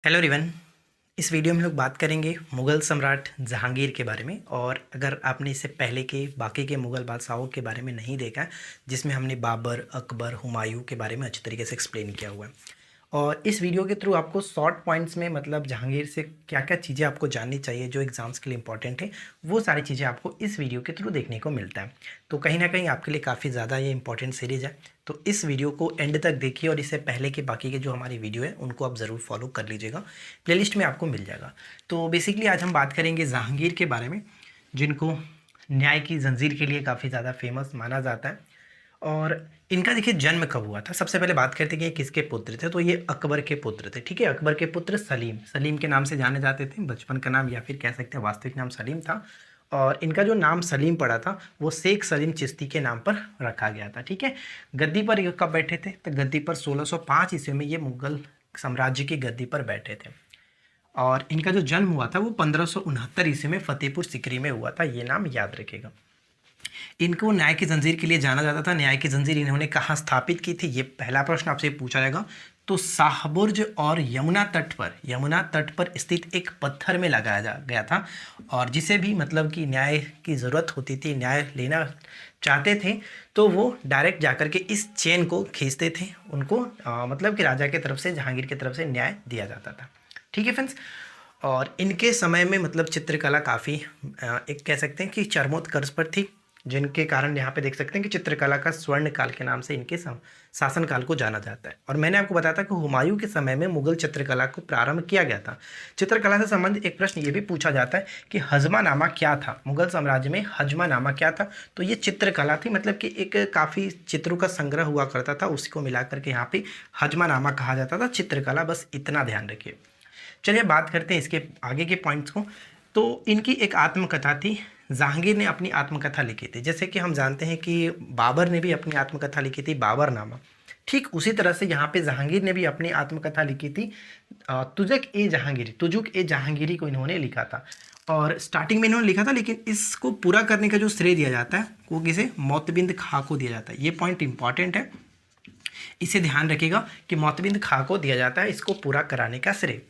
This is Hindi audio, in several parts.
Hello everyone. इस वीडियो में हम लोग बात करेंगे मुग़ल सम्राट जहांगीर के बारे में। और अगर आपने इससे पहले के बाकी के मुग़ल बादशाहों के बारे में नहीं देखा है, जिसमें हमने बाबर, अकबर, हुमायूं के बारे में अच्छी तरीके से एक्सप्लेन किया हुआ है, और इस वीडियो के थ्रू आपको शॉर्ट पॉइंट्स में मतलब जहांगीर से क्या क्या चीज़ें आपको जाननी चाहिए जो एग्ज़ाम्स के लिए इंपॉर्टेंट है, वो सारी चीज़ें आपको इस वीडियो के थ्रू देखने को मिलता है। तो कहीं ना कहीं आपके लिए काफ़ी ज़्यादा ये इंपॉर्टेंट सीरीज़ है। तो इस वीडियो को एंड तक देखिए और इससे पहले के बाकी के जो हमारी वीडियो है उनको आप ज़रूर फॉलो कर लीजिएगा, प्लेलिस्ट में आपको मिल जाएगा। तो बेसिकली आज हम बात करेंगे जहांगीर के बारे में, जिनको न्याय की जंजीर के लिए काफ़ी ज़्यादा फेमस माना जाता है। और इनका देखिए जन्म कब हुआ था। सबसे पहले बात करते हैं कि ये किसके पुत्र थे। तो ये अकबर के पुत्र थे, ठीक है। अकबर के पुत्र सलीम, सलीम के नाम से जाने जाते थे, बचपन का नाम या फिर कह सकते हैं वास्तविक नाम सलीम था। और इनका जो नाम सलीम पड़ा था वो शेख सलीम चिश्ती के नाम पर रखा गया था, ठीक है। गद्दी पर ये कब बैठे थे? तो गद्दी पर 1605 ईस्वी में ये मुगल साम्राज्य की गद्दी पर बैठे थे। और इनका जो जन्म हुआ था वो 1569 ईस्वी में फतेहपुर सिकरी में हुआ था। ये नाम याद रखेगा। इनको न्याय की जंजीर के लिए जाना जाता था। न्याय की जंजीर इन्होंने कहाँ स्थापित की थी, ये पहला प्रश्न आपसे पूछा जाएगा। तो शाहबुर्ज और यमुना तट पर स्थित एक पत्थर में लगाया गया था। और जिसे भी मतलब कि न्याय की ज़रूरत होती थी, न्याय लेना चाहते थे, तो वो डायरेक्ट जाकर के इस चेन को खींचते थे। उनको मतलब कि राजा की तरफ से, जहांगीर की तरफ से न्याय दिया जाता था, ठीक है फ्रेंड्स। और इनके समय में मतलब चित्रकला काफ़ी एक कह सकते हैं कि चरमोत्कर्ष पर थी, जिनके कारण यहाँ पे देख सकते हैं कि चित्रकला का स्वर्ण काल के नाम से इनके शासनकाल को जाना जाता है। और मैंने आपको बताया था कि हुमायूं के समय में मुगल चित्रकला को प्रारंभ किया गया था। चित्रकला से संबंधित एक प्रश्न ये भी पूछा जाता है कि हजमानामा क्या था। मुगल साम्राज्य में हजमानामा क्या था? तो ये चित्रकला थी, मतलब कि एक काफ़ी चित्रों का संग्रह हुआ करता था, उसी को मिला करके यहाँ पे हजमानामा कहा जाता था। चित्रकला, बस इतना ध्यान रखिए। चलिए बात करते हैं इसके आगे के पॉइंट्स को। तो इनकी एक आत्मकथा थी। जहांगीर ने अपनी आत्मकथा लिखी थी। जैसे कि हम जानते हैं कि बाबर ने भी अपनी आत्मकथा लिखी थी, बाबरनामा। ठीक उसी तरह से यहाँ पे जहांगीर ने भी अपनी आत्मकथा लिखी थी, तुजुक ए जहांगीरी को इन्होंने लिखा था। और स्टार्टिंग में इन्होंने लिखा था, लेकिन इसको पूरा करने का जो श्रेय दिया जाता है वो किसे? मोतबिंद खां को दिया जाता है। ये पॉइंट इंपॉर्टेंट है, इसे ध्यान रखिएगा कि मोतबिंद खां को दिया जाता है इसको पूरा कराने का श्रेय।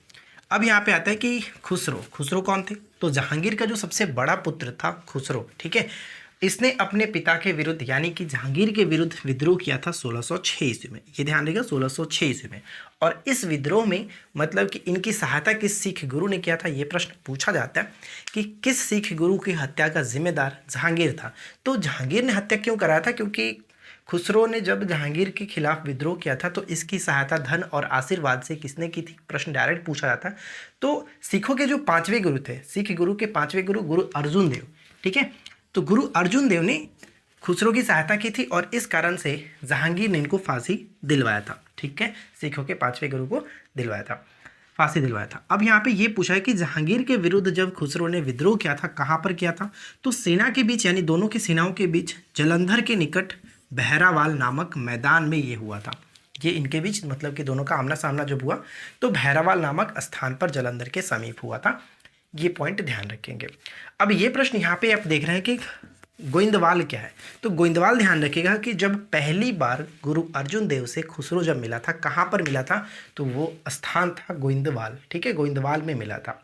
अब यहाँ पे आता है कि खुसरो कौन थे? तो जहांगीर का जो सबसे बड़ा पुत्र था खुसरो, ठीक है, इसने अपने पिता के विरुद्ध यानी कि जहांगीर के विरुद्ध विद्रोह किया था 1606 ईस्वी में। ये ध्यान रखिएगा, 1606 ईस्वी में। और इस विद्रोह में मतलब कि इनकी सहायता किस सिख गुरु ने किया था, ये प्रश्न पूछा जाता है कि किस सिख गुरु की हत्या का जिम्मेदार जहांगीर था। तो जहांगीर ने हत्या क्यों कराया था? क्योंकि खुसरो ने जब जहांगीर के खिलाफ विद्रोह किया था तो इसकी सहायता धन और आशीर्वाद से किसने की थी? प्रश्न डायरेक्ट पूछा जाता है। तो सिखों के जो पांचवें गुरु थे, सिख गुरु के पांचवें गुरु गुरु अर्जुन देव, ठीक है। तो गुरु अर्जुन देव ने खुसरो की सहायता की थी और इस कारण से जहांगीर ने इनको फांसी दिलवाया था, ठीक है। सिखों के पांचवें गुरु को दिलवाया था, फांसी दिलवाया था। अब यहाँ पे ये पूछा है कि जहांगीर के विरुद्ध जब खुसरो ने विद्रोह किया था, कहाँ पर किया था? तो सेना के बीच यानी दोनों की सेनाओं के बीच जलंधर के निकट बहरावाल नामक मैदान में ये हुआ था। ये इनके बीच मतलब कि दोनों का आमना सामना जब हुआ तो बहरावाल नामक स्थान पर जलंधर के समीप हुआ था। ये पॉइंट ध्यान रखेंगे। अब ये प्रश्न यहाँ पे आप देख रहे हैं कि गोइंदवाल क्या है। तो गोइंदवाल ध्यान रखिएगा कि जब पहली बार गुरु अर्जुन देव से खुसरो जब मिला था, कहाँ पर मिला था? तो वो स्थान था गोइंदवाल, ठीक है, गोइंदवाल में मिला था।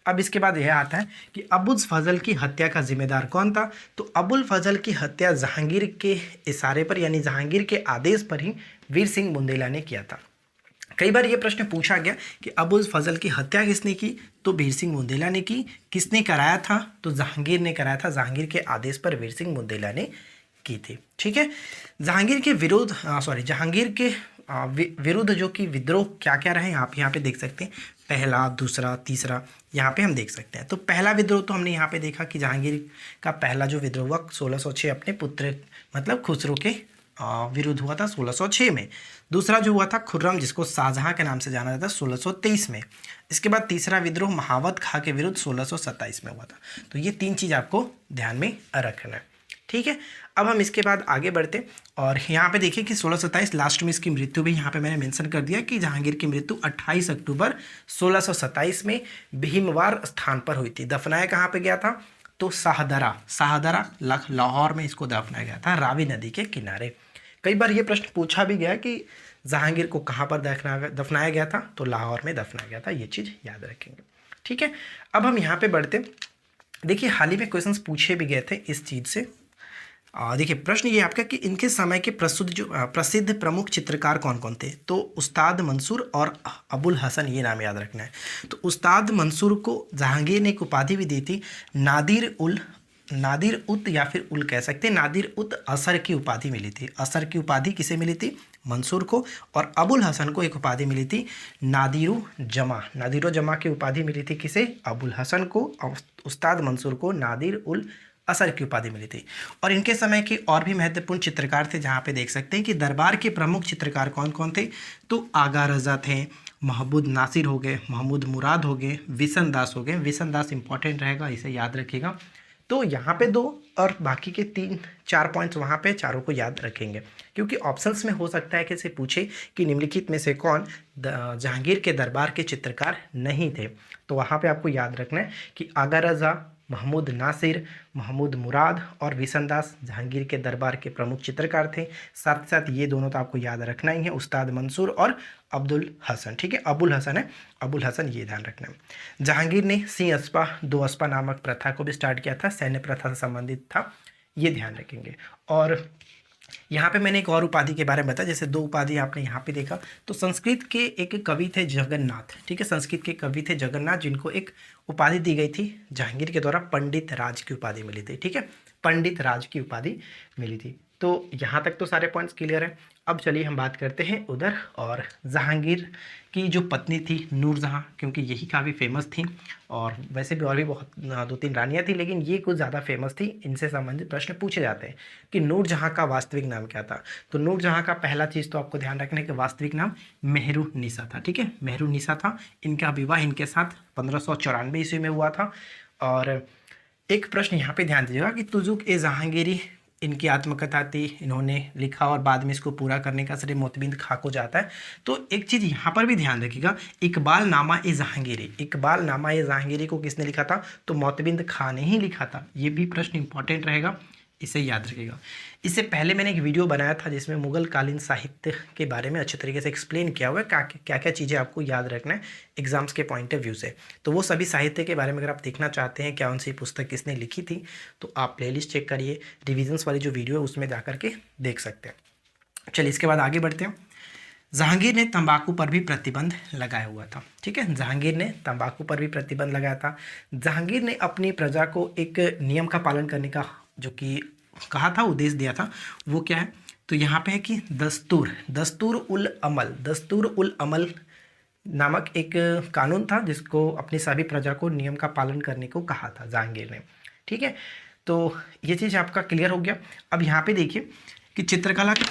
अब इसके बाद यह आता है कि अबुल फजल की हत्या का जिम्मेदार कौन था? तो अबुल फजल की हत्या जहांगीर के इशारे पर यानी जहांगीर के आदेश पर ही वीर सिंह बुंदेला ने किया था। कई बार यह प्रश्न पूछा गया कि अबुल फजल की हत्या किसने की? तो वीर सिंह बुंदेला ने की। किसने कराया था? तो जहांगीर ने कराया था। जहांगीर के आदेश पर वीर सिंह बुंदेला ने की थी, ठीक है। जहांगीर के विरोध जहांगीर के विरुद्ध जो कि विद्रोह क्या क्या रहे आप यहाँ पे देख सकते हैं। पहला, दूसरा, तीसरा, यहाँ पे हम देख सकते हैं। तो पहला विद्रोह तो हमने यहाँ पे देखा कि जहांगीर का पहला जो विद्रोह हुआ 1606 अपने पुत्र मतलब खुसरो के विरुद्ध हुआ था 1606 में। दूसरा जो हुआ था खुर्रम, जिसको शाहजहां के नाम से जाना जाता है, 1623 में। इसके बाद तीसरा विद्रोह महावत खां के विरुद्ध 1627 में हुआ था। तो ये तीन चीज़ आपको ध्यान में रखना है, ठीक है। अब हम इसके बाद आगे बढ़ते और यहाँ पे देखिए कि 1627 लास्ट में इसकी मृत्यु भी यहाँ पे मैंने मेंशन कर दिया कि जहांगीर की मृत्यु 28 अक्टूबर 1627 में भीमवार स्थान पर हुई थी। दफनाया कहाँ पे गया था? तो शाहदरा लाहौर में इसको दफनाया गया था, रावी नदी के किनारे। कई बार ये प्रश्न पूछा भी गया कि जहांगीर को कहाँ पर दफनाया गया था, तो लाहौर में दफनाया गया था, ये चीज़ याद रखेंगे। ठीक है, अब हम यहाँ पे बढ़ते। देखिए हाल ही में क्वेश्चंस पूछे भी गए थे इस चीज़ से। देखिए प्रश्न ये आपका कि इनके समय के प्रसिद्ध प्रमुख चित्रकार कौन कौन थे, तो उस्ताद मंसूर और अबुल हसन, ये नाम याद रखना है। तो उस्ताद मंसूर को जहांगीर ने एक उपाधि भी दी थी, नादिर उत या फिर उल कह सकते हैं, नादिर उत असर की उपाधि मिली थी। असर की उपाधि किसे मिली थी, मंसूर को। और अबुल हसन को एक उपाधि मिली थी नादिरो जमा की उपाधि मिली थी किसे, अबुल हसन को। उस्ताद मंसूर को नादिर उल असर की उपाधि मिली थी। और इनके समय के और भी महत्वपूर्ण चित्रकार थे, जहाँ पे देख सकते हैं कि दरबार के प्रमुख चित्रकार कौन कौन थे, तो आगा रजा थे, महमूद नासिर हो गए, महमूद मुराद हो गए, विसन दास हो गए। विसन दास इंपॉर्टेंट रहेगा, इसे याद रखिएगा। तो यहाँ पे 2 और बाकी के 3-4 पॉइंट्स वहाँ पे चारों को याद रखेंगे, क्योंकि ऑप्शंस में हो सकता है कि इसे पूछे कि निम्नलिखित में से कौन जहांगीर के दरबार के चित्रकार नहीं थे। तो वहाँ पे आपको याद रखना है कि आगा रजा, महमूद नासिर, महमूद मुराद और विसन दास जहांगीर के दरबार के प्रमुख चित्रकार थे। साथ साथ ये दोनों तो आपको याद रखना ही है, उस्ताद मंसूर और अब्दुल हसन। ठीक है, अबुल हसन है, अबुल हसन, ये ध्यान रखना है। जहांगीर ने सिंह अस्पा, 2 अस्पा नामक प्रथा को भी स्टार्ट किया था, सैन्य प्रथा से संबंधित था, ये ध्यान रखेंगे। और यहाँ पे मैंने एक और उपाधि के बारे में बताया, जैसे 2 उपाधि आपने यहाँ पे देखा। तो संस्कृत के एक कवि थे जगन्नाथ, ठीक है, संस्कृत के कवि थे जगन्नाथ, जिनको एक उपाधि दी गई थी जहांगीर के द्वारा, पंडित राज की उपाधि मिली थी। ठीक है, पंडित राज की उपाधि मिली थी। तो यहाँ तक तो सारे पॉइंट्स क्लियर है। अब चलिए हम बात करते हैं उधर, और जहांगीर की जो पत्नी थी नूरजहाँ, क्योंकि यही काफ़ी फेमस थी, और वैसे भी और भी बहुत 2-3 रानियाँ थी, लेकिन ये कुछ ज़्यादा फेमस थी, इनसे संबंधित प्रश्न पूछे जाते हैं कि नूरजहाँ का वास्तविक नाम क्या था। तो नूरजहाँ का पहला चीज़ तो आपको ध्यान रखने का वास्तविक नाम मेहरुन्निसा था। ठीक है, मेहरुन्निसा था। इनका विवाह इनके साथ 1594 ईस्वी में हुआ था। और एक प्रश्न यहाँ पे ध्यान दीजिएगा कि तुजुक ए जहांगीरी इनकी आत्मकथा थी, इन्होंने लिखा और बाद में इसको पूरा करने का श्रेय मोतबिंद खां को जाता है। तो एक चीज़ यहाँ पर भी ध्यान रखिएगा, इकबाल नामा ए जहांगीरी को किसने लिखा था, तो मोतबिंद खां ने ही लिखा था। ये भी प्रश्न इंपॉर्टेंट रहेगा, इसे याद रखिएगा। इससे पहले मैंने एक वीडियो बनाया था जिसमें मुगल कालीन साहित्य के बारे में अच्छे तरीके से एक्सप्लेन किया हुआ है, क्या क्या चीज़ें आपको याद रखना है एग्जाम्स के पॉइंट ऑफ व्यू से। तो वो सभी साहित्य के बारे में अगर आप देखना चाहते हैं क्या उनसी पुस्तक किसने लिखी थी, तो आप प्लेलिस्ट चेक करिए, रिविजन्स वाली जो वीडियो है उसमें जा करके देख सकते हैं। चलिए इसके बाद आगे बढ़ते हैं। जहांगीर ने तंबाकू पर भी प्रतिबंध लगाया हुआ था। ठीक है, जहांगीर ने तंबाकू पर भी प्रतिबंध लगाया था। जहांगीर ने अपनी प्रजा को एक नियम का पालन करने का जो कि कहा था, उद्देश्य दिया था, वो क्या है, तो यहाँ पे है कि दस्तूर उल अमल नामक एक कानून था, जिसको अपनी सभी प्रजा को नियम का पालन करने को कहा था जहांगीर ने। ठीक है, तो ये चीज़ आपका क्लियर हो गया। अब यहाँ पे देखिए कि चित्रकला का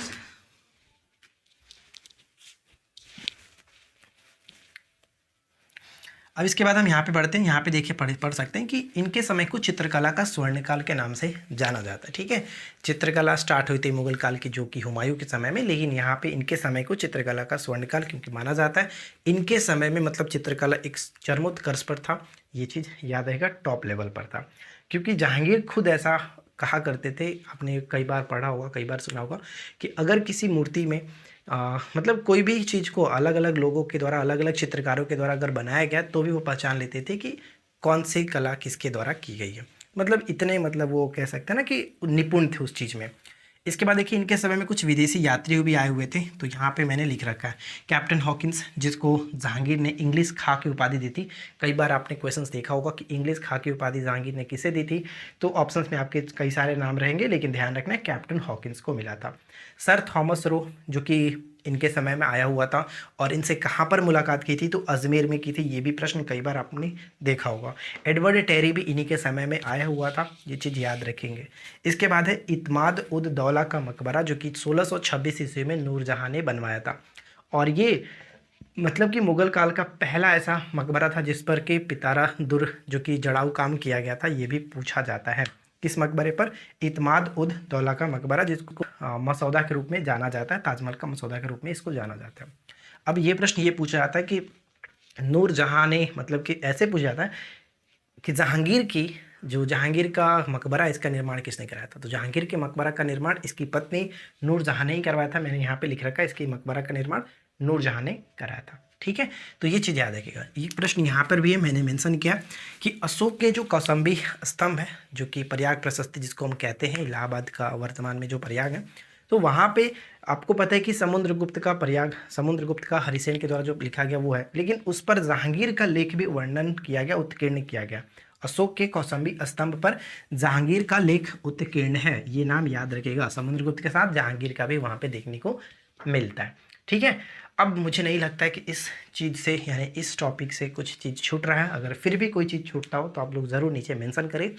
अब इसके बाद हम यहाँ पे बढ़ते हैं। यहाँ पे देखिए पढ़ सकते हैं कि इनके समय को चित्रकला का स्वर्णकाल के नाम से जाना जाता है। ठीक है, चित्रकला स्टार्ट हुई थी मुगल काल की, जो कि हुमायूं के समय में, लेकिन यहाँ पे इनके समय को चित्रकला का स्वर्णकाल क्योंकि माना जाता है। इनके समय में मतलब चित्रकला एक चरमोत्कर्ष पर था, ये चीज़ याद रहेगा, टॉप लेवल पर था, क्योंकि जहांगीर खुद ऐसा कहा करते थे, आपने कई बार पढ़ा होगा, कई बार सुना होगा कि अगर किसी मूर्ति में मतलब कोई भी चीज़ को अलग अलग लोगों के द्वारा, अलग अलग चित्रकारों के द्वारा अगर बनाया गया तो भी वो पहचान लेते थे कि कौन सी कला किसके द्वारा की गई है। मतलब इतने मतलब वो कह सकते हैं ना कि निपुण थे उस चीज़ में। इसके बाद देखिए इनके समय में कुछ विदेशी यात्री भी आए हुए थे, तो यहाँ पे मैंने लिख रखा है कैप्टन हॉकिंस, जिसको जहांगीर ने इंग्लिश खां की उपाधि दी थी। कई बार आपने क्वेश्चंस देखा होगा कि इंग्लिश खां की उपाधि जहांगीर ने किसे दी थी, तो ऑप्शंस में आपके कई सारे नाम रहेंगे, लेकिन ध्यान रखना है कैप्टन हॉकिंस को मिला था। सर थॉमस रो जो कि इनके समय में आया हुआ था, और इनसे कहाँ पर मुलाकात की थी, तो अजमेर में की थी। ये भी प्रश्न कई बार आपने देखा होगा। एडवर्ड टेरी भी इन्हीं के समय में आया हुआ था, ये चीज़ याद रखेंगे। इसके बाद है इत्माद उद दौला का मकबरा, जो कि 1626 ईस्वी में नूरजहाँ ने बनवाया था, और ये मतलब कि मुगल काल का पहला ऐसा मकबरा था जिस पर कि पितारा दुर जो कि जड़ाऊ काम किया गया था। ये भी पूछा जाता है किस मकबरे पर, इत्माद उद दौला का मकबरा, जिसको मसौदा के रूप में जाना जाता है, ताजमहल का मसौदा के रूप में इसको जाना जाता है। अब ये प्रश्न ये पूछा जाता है कि नूरजहाँ ने मतलब कि ऐसे पूछा जाता है कि जो जहांगीर का मकबरा, इसका निर्माण किसने कराया था? तो जहांगीर के मकबरा का निर्माण इसकी पत्नी नूरजहां ने ही करवाया था। मैंने यहाँ पे लिख रखा है, इसकी मकबरा का निर्माण नूरजहां ने कराया था। ठीक है, तो ये चीज़ याद रखिएगा। ये प्रश्न यहाँ पर भी है, मैंने मेंशन किया कि अशोक के जो कौशाम्बी स्तंभ है, जो कि प्रयाग प्रशस्ति जिसको हम कहते हैं, इलाहाबाद का वर्तमान में जो प्रयाग है, तो वहाँ पे आपको पता है कि समुद्रगुप्त का प्रयाग, समुद्रगुप्त का हरिसेन के द्वारा जो लिखा गया वो है, लेकिन उस पर जहांगीर का लेख भी वर्णन किया गया, उत्कीर्ण किया गया। अशोक के कौशाम्बी स्तंभ पर जहांगीर का लेख उत्कीर्ण है, ये नाम याद रखिएगा। समुद्रगुप्त के साथ जहांगीर का भी वहाँ पे देखने को मिलता है। ठीक है, अब मुझे नहीं लगता है कि इस चीज़ से, यानी इस टॉपिक से कुछ चीज़ छूट रहा है। अगर फिर भी कोई चीज़ छूटता हो तो आप लोग ज़रूर नीचे मेंशन करें।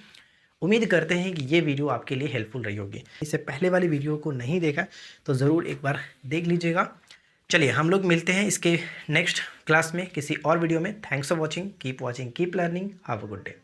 उम्मीद करते हैं कि ये वीडियो आपके लिए हेल्पफुल रही होगी। इससे पहले वाली वीडियो को नहीं देखा तो ज़रूर एक बार देख लीजिएगा। चलिए हम लोग मिलते हैं इसके नेक्स्ट क्लास में किसी और वीडियो में। Thanks for watching, keep watching, keep learning, have a good day.